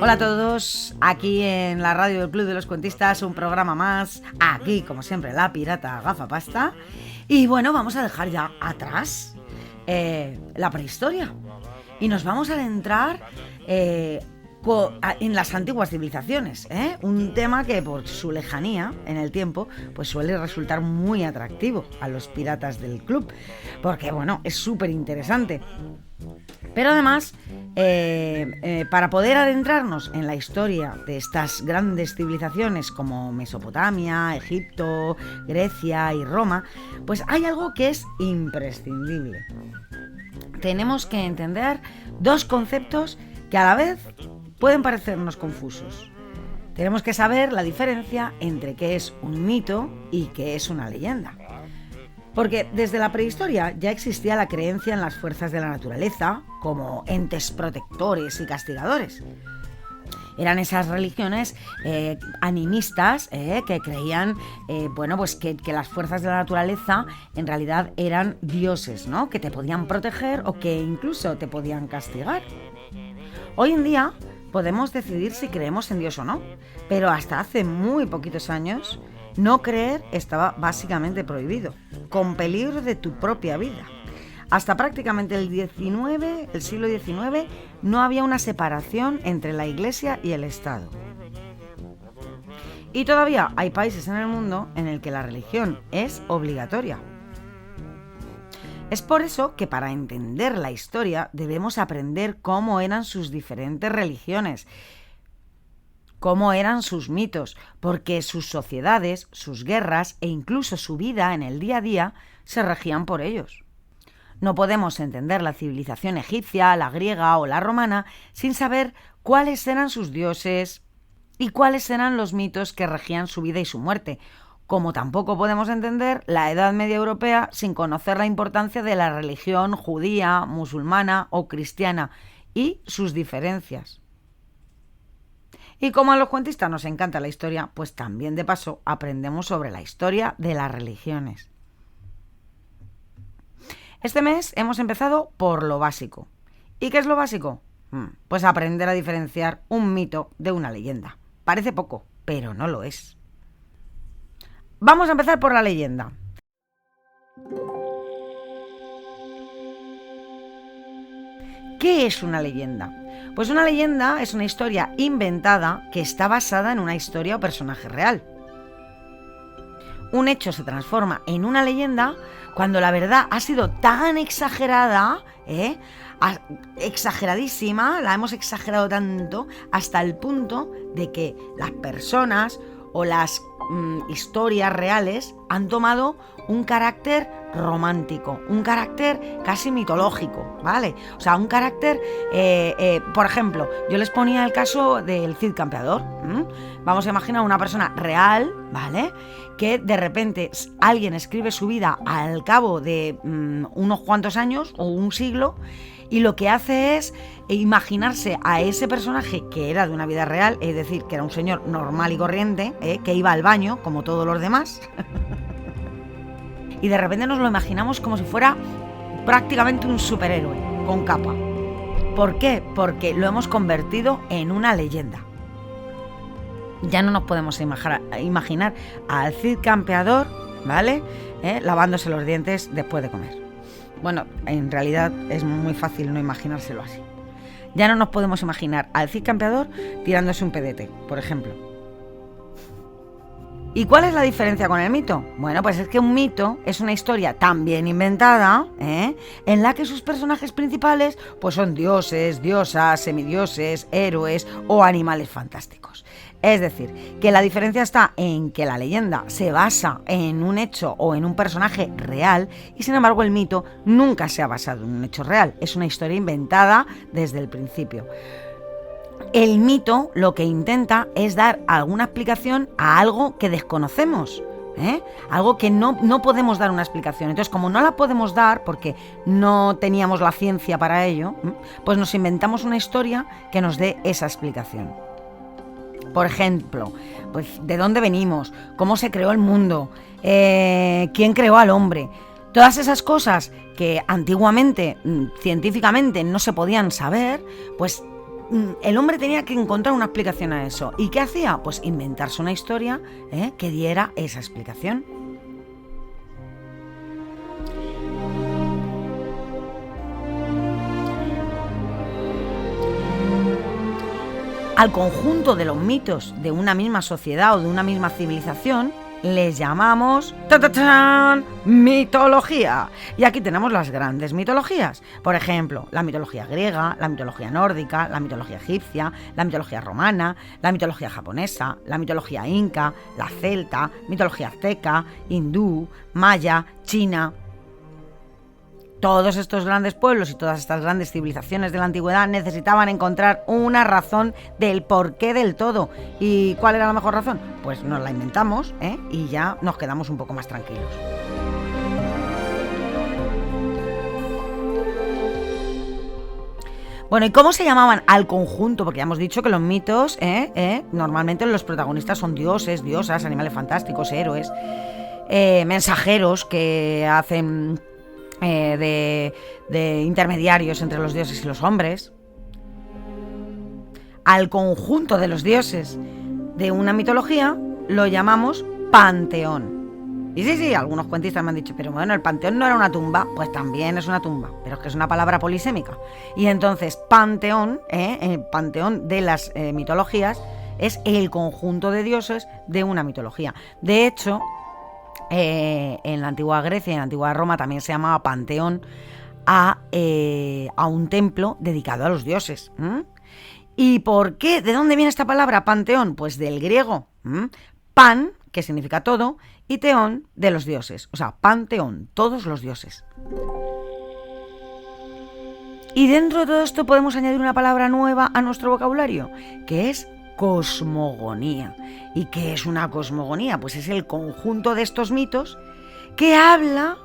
Hola a todos, aquí en la radio del Club de los Cuentistas, un programa más, aquí como siempre la pirata gafapasta. Y bueno, vamos a dejar ya atrás la prehistoria y nos vamos a adentrar en las antiguas civilizaciones, un tema que por su lejanía en el tiempo pues suele resultar muy atractivo a los piratas del club, porque bueno, es súper interesante. Pero además, para poder adentrarnos en la historia de estas grandes civilizaciones como Mesopotamia, Egipto, Grecia y Roma, pues hay algo que es imprescindible. Tenemos que entender dos conceptos que a la vez pueden parecernos confusos. Tenemos que saber la diferencia entre qué es un mito y qué es una leyenda. Porque desde la prehistoria ya existía la creencia en las fuerzas de la naturaleza como entes protectores y castigadores. Eran esas religiones animistas que creían que las fuerzas de la naturaleza en realidad eran dioses, ¿no? Que te podían proteger o que incluso te podían castigar. Hoy en día podemos decidir si creemos en Dios o no, pero hasta hace muy poquitos años no creer estaba básicamente prohibido, con peligro de tu propia vida. Hasta prácticamente el siglo XIX, no había una separación entre la Iglesia y el Estado. Y todavía hay países en el mundo en el que la religión es obligatoria. Es por eso que para entender la historia debemos aprender cómo eran sus diferentes religiones, cómo eran sus mitos, porque sus sociedades, sus guerras e incluso su vida en el día a día se regían por ellos. No podemos entender la civilización egipcia, la griega o la romana sin saber cuáles eran sus dioses y cuáles eran los mitos que regían su vida y su muerte, como tampoco podemos entender la Edad Media europea sin conocer la importancia de la religión judía, musulmana o cristiana y sus diferencias. Y como a los cuentistas nos encanta la historia, pues también de paso aprendemos sobre la historia de las religiones. Este mes hemos empezado por lo básico. ¿Y qué es lo básico? Pues aprender a diferenciar un mito de una leyenda. Parece poco, pero no lo es. Vamos a empezar por la leyenda. ¿Qué es una leyenda? Pues una leyenda es una historia inventada que está basada en una historia o personaje real. Un hecho se transforma en una leyenda cuando la verdad ha sido tan exagerada, exageradísima, la hemos exagerado tanto hasta el punto de que las personas o las historias reales han tomado un carácter romántico, un carácter casi mitológico, ¿vale? O sea, un carácter, por ejemplo, yo les ponía el caso del Cid Campeador. Vamos a imaginar una persona real, ¿vale? Que de repente alguien escribe su vida al cabo de unos cuantos años o un siglo, y lo que hace es imaginarse a ese personaje que era de una vida real, es decir, que era un señor normal y corriente, que iba al baño como todos los demás, y de repente nos lo imaginamos como si fuera prácticamente un superhéroe con capa. ¿Por qué? Porque lo hemos convertido en una leyenda. Ya no nos podemos imaginar al Cid Campeador, ¿vale? Lavándose los dientes después de comer. Bueno, en realidad es muy fácil no imaginárselo así. Ya no nos podemos imaginar al Cid Campeador tirándose un pedete, por ejemplo. ¿Y cuál es la diferencia con el mito? Bueno, pues es que un mito es una historia tan bien inventada, en la que sus personajes principales pues son dioses, diosas, semidioses, héroes o animales fantásticos. Es decir, que la diferencia está en que la leyenda se basa en un hecho o en un personaje real y sin embargo el mito nunca se ha basado en un hecho real. Es una historia inventada desde el principio. El mito lo que intenta es dar alguna explicación a algo que desconocemos, algo que no podemos dar una explicación. Entonces, como no la podemos dar porque no teníamos la ciencia para ello, pues nos inventamos una historia que nos dé esa explicación. Por ejemplo, pues de dónde venimos, cómo se creó el mundo, quién creó al hombre. Todas esas cosas que antiguamente, científicamente, no se podían saber, pues el hombre tenía que encontrar una explicación a eso. ¿Y qué hacía? Pues inventarse una historia que diera esa explicación. Al conjunto de los mitos de una misma sociedad o de una misma civilización les llamamos ¡ta-ta-chan! Mitología. Y aquí tenemos las grandes mitologías. Por ejemplo, la mitología griega, la mitología nórdica, la mitología egipcia, la mitología romana, la mitología japonesa, la mitología inca, la celta, mitología azteca, hindú, maya, china. Todos estos grandes pueblos y todas estas grandes civilizaciones de la antigüedad necesitaban encontrar una razón del porqué del todo. ¿Y cuál era la mejor razón? Pues nos la inventamos, y ya nos quedamos un poco más tranquilos. Bueno, ¿y cómo se llamaban al conjunto? Porque ya hemos dicho que los mitos, normalmente los protagonistas son dioses, diosas, animales fantásticos, héroes, mensajeros que hacen de intermediarios entre los dioses y los hombres. Al conjunto de los dioses de una mitología lo llamamos panteón. Y sí, algunos cuentistas me han dicho, pero bueno, el panteón no era una tumba. Pues también es una tumba, pero es que es una palabra polisémica. Y entonces panteón, el panteón de las mitologías, es el conjunto de dioses de una mitología. De hecho, en la antigua Grecia y en la antigua Roma también se llamaba panteón a un templo dedicado a los dioses. ¿Y por qué? ¿De dónde viene esta palabra panteón? Pues del griego. Pan, que significa todo, y teón, de los dioses. O sea, panteón, todos los dioses. Y dentro de todo esto podemos añadir una palabra nueva a nuestro vocabulario, que es cosmogonía. ¿Y qué es una cosmogonía? Pues es el conjunto de estos mitos que habla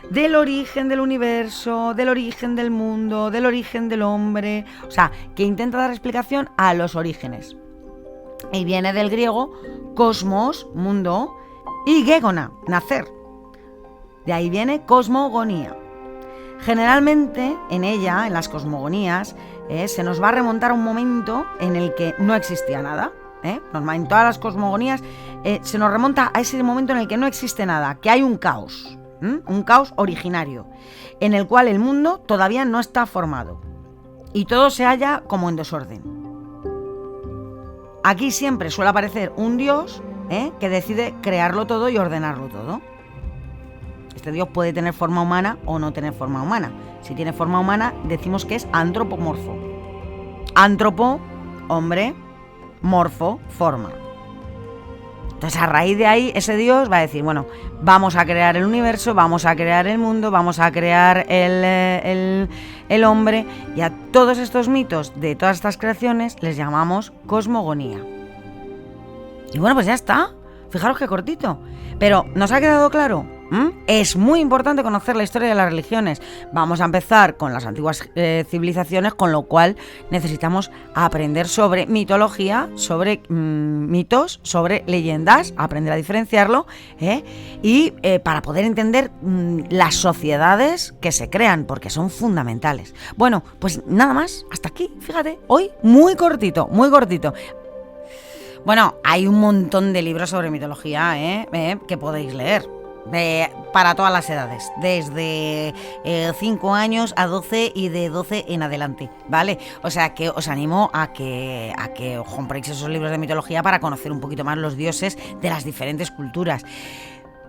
del origen del universo, del origen del mundo, del origen del hombre. O sea, que intenta dar explicación a los orígenes. Y viene del griego cosmos, mundo, y gegona, nacer. De ahí viene cosmogonía. Generalmente en ella, en las cosmogonías, se nos va a remontar a un momento en el que no existía nada. En todas las cosmogonías se nos remonta a ese momento en el que no existe nada, que hay un caos originario, en el cual el mundo todavía no está formado y todo se halla como en desorden. Aquí siempre suele aparecer un dios que decide crearlo todo y ordenarlo todo. Este dios puede tener forma humana o no tener forma humana. Si tiene forma humana, decimos que es antropomorfo. Antropo, hombre, morfo, forma. Entonces, a raíz de ahí, ese dios va a decir, bueno, vamos a crear el universo, vamos a crear el mundo, vamos a crear el hombre. Y a todos estos mitos de todas estas creaciones les llamamos cosmogonía. Y bueno, pues ya está. Fijaros qué cortito. Pero, ¿nos ha quedado claro? Es muy importante conocer la historia de las religiones. Vamos a empezar con las antiguas civilizaciones, con lo cual necesitamos aprender sobre mitología, sobre mitos, sobre leyendas, aprender a diferenciarlo, y para poder entender las sociedades que se crean, porque son fundamentales. Bueno, pues nada más, hasta aquí, fíjate, hoy muy cortito, muy cortito. Bueno, hay un montón de libros sobre mitología que podéis leer. Para todas las edades, desde 5 años a 12 y de 12 en adelante, ¿vale? O sea que os animo a que os compréis esos libros de mitología para conocer un poquito más los dioses de las diferentes culturas.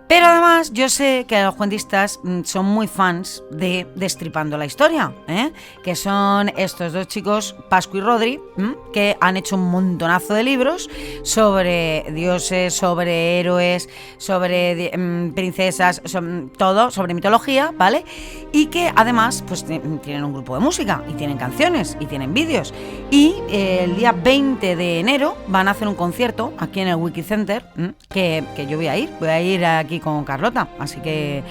Pero además yo sé que los cuentistas son muy fans de Destripando la Historia, que son estos dos chicos, Pascu y Rodri, que han hecho un montonazo de libros sobre dioses, sobre héroes, sobre princesas, todo, sobre mitología, ¿vale? Y que además pues tienen un grupo de música, y tienen canciones, y tienen vídeos. Y el día 20 de enero van a hacer un concierto aquí en el Wikicenter, que yo voy a ir aquí con Carlota, así que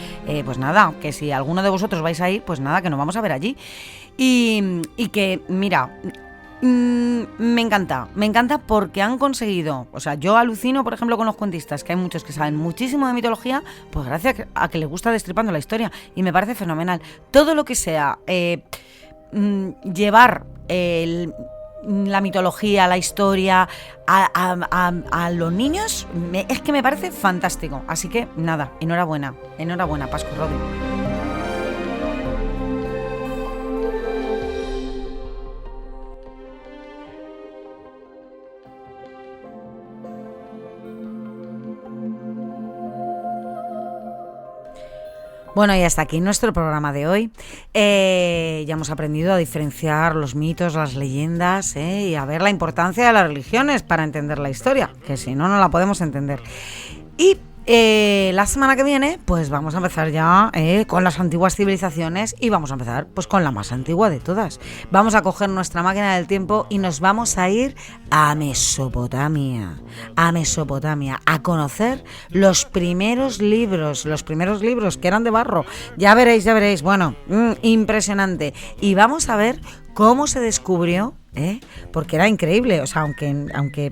pues nada, que si alguno de vosotros vais a ir, pues nada, que nos vamos a ver allí. Y que, mira, me encanta porque han conseguido, o sea, yo alucino, por ejemplo, con los cuentistas, que hay muchos que saben muchísimo de mitología, pues gracias a que les gusta Destripando la Historia, y me parece fenomenal. Todo lo que sea llevar la mitología, la historia a los niños, es que me parece fantástico. Así que nada, enhorabuena, Pascu Rodri. Bueno, y hasta aquí nuestro programa de hoy. Ya hemos aprendido a diferenciar los mitos, las leyendas, y a ver la importancia de las religiones para entender la historia, que si no, no la podemos entender. Y la semana que viene, pues vamos a empezar ya con las antiguas civilizaciones y vamos a empezar pues con la más antigua de todas. Vamos a coger nuestra máquina del tiempo y nos vamos a ir a Mesopotamia, a conocer los primeros libros que eran de barro. Ya veréis, bueno, impresionante. Y vamos a ver cómo se descubrió, porque era increíble, o sea, aunque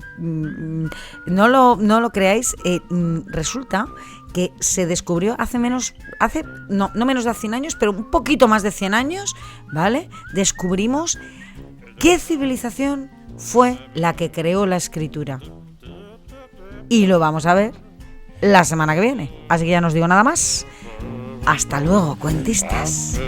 no lo creáis, resulta que se descubrió no menos de 100 años, pero un poquito más de 100 años, ¿vale? Descubrimos qué civilización fue la que creó la escritura. Y lo vamos a ver la semana que viene. Así que ya no os digo nada más. Hasta luego, cuentistas.